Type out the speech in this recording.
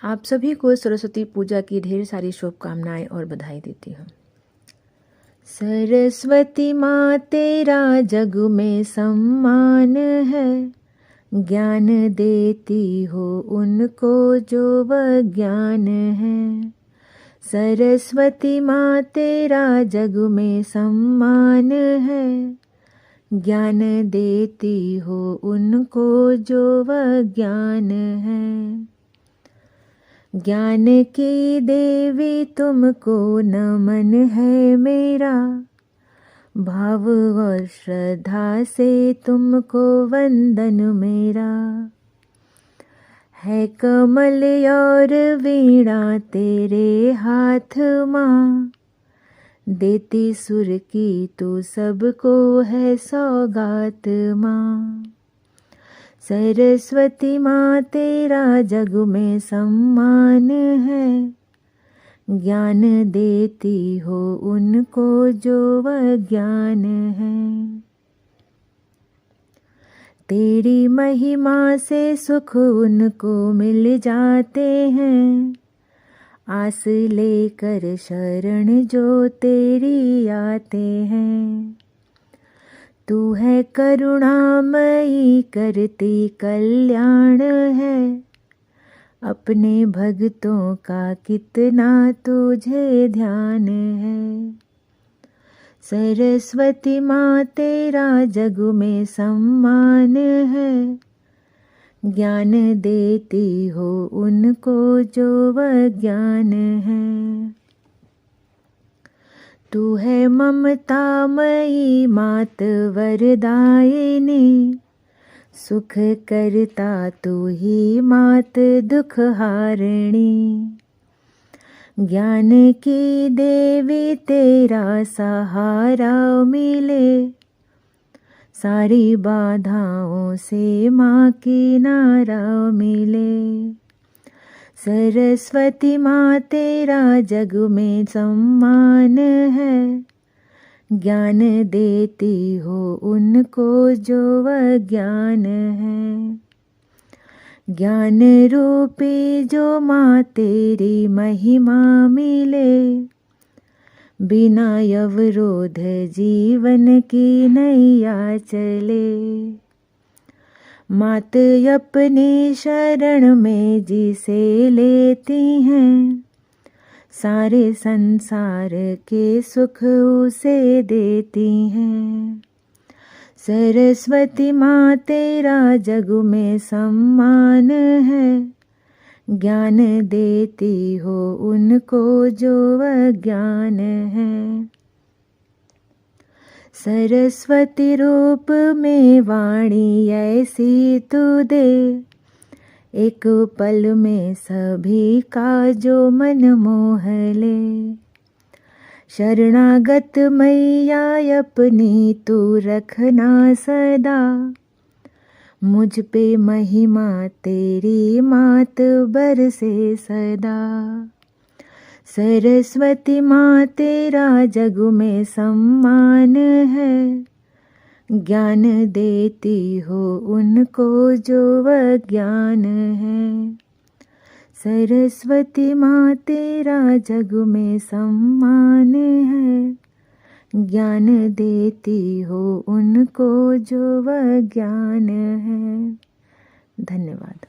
आप सभी को सरस्वती पूजा की ढेर सारी शुभकामनाएं और बधाई देती हूँ। सरस्वती माँ तेरा जग में सम्मान है, ज्ञान देती हो उनको जो वज्ञान है। सरस्वती माँ तेरा जग में सम्मान है, ज्ञान देती हो उनको जो वज्ञान है। ज्ञान की देवी तुमको नमन है मेरा, भाव और श्रद्धा से तुमको वंदन मेरा। है कमल और वीणा तेरे हाथ माँ, देती सुर की तू सबको है सौगात माँ। सरस्वती माँ तेरा जग में सम्मान है, ज्ञान देती हो उनको जो वज्ञान है। तेरी महिमा से सुख उनको मिल जाते हैं, आस लेकर शरण जो तेरी आते हैं। तू है करुणामयी करती कल्याण है, अपने भक्तों का कितना तुझे ध्यान है। सरस्वती माँ तेरा जग में सम्मान है, ज्ञान देती हो उनको जो वज्ञान है। तू है ममतामयी मात वरदायिनी, सुख करता तू ही मात दुख हारिणी। ज्ञान की देवी तेरा सहारा मिले, सारी बाधाओं से माँ किनारा मिले। सरस्वती माँ तेरा जग में सम्मान है, ज्ञान देती हो उनको जो वज्ञान है। ज्ञान रूपी जो माँ तेरी महिमा मिले, बिना अवरोध जीवन की नैया चले। मात अपनी शरण में जिसे लेती हैं, सारे संसार के सुख उसे देती हैं। सरस्वती माँ तेरा जग में सम्मान है, ज्ञान देती हो उनको जो वज्ञान है। सरस्वती रूप में वाणी ऐसी तू दे, एक पल में सभी का जो मन मोह ले। शरणागत मैया अपनी तू रखना सदा, मुझ पे महिमा तेरी मात बरसे सदा। सरस्वती माँ तेरा जग में सम्मान है, ज्ञान देती हो उनको जो वज्ञान है। सरस्वती माँ तेरा जग में सम्मान है, ज्ञान देती हो उनको जो वज्ञान है। धन्यवाद।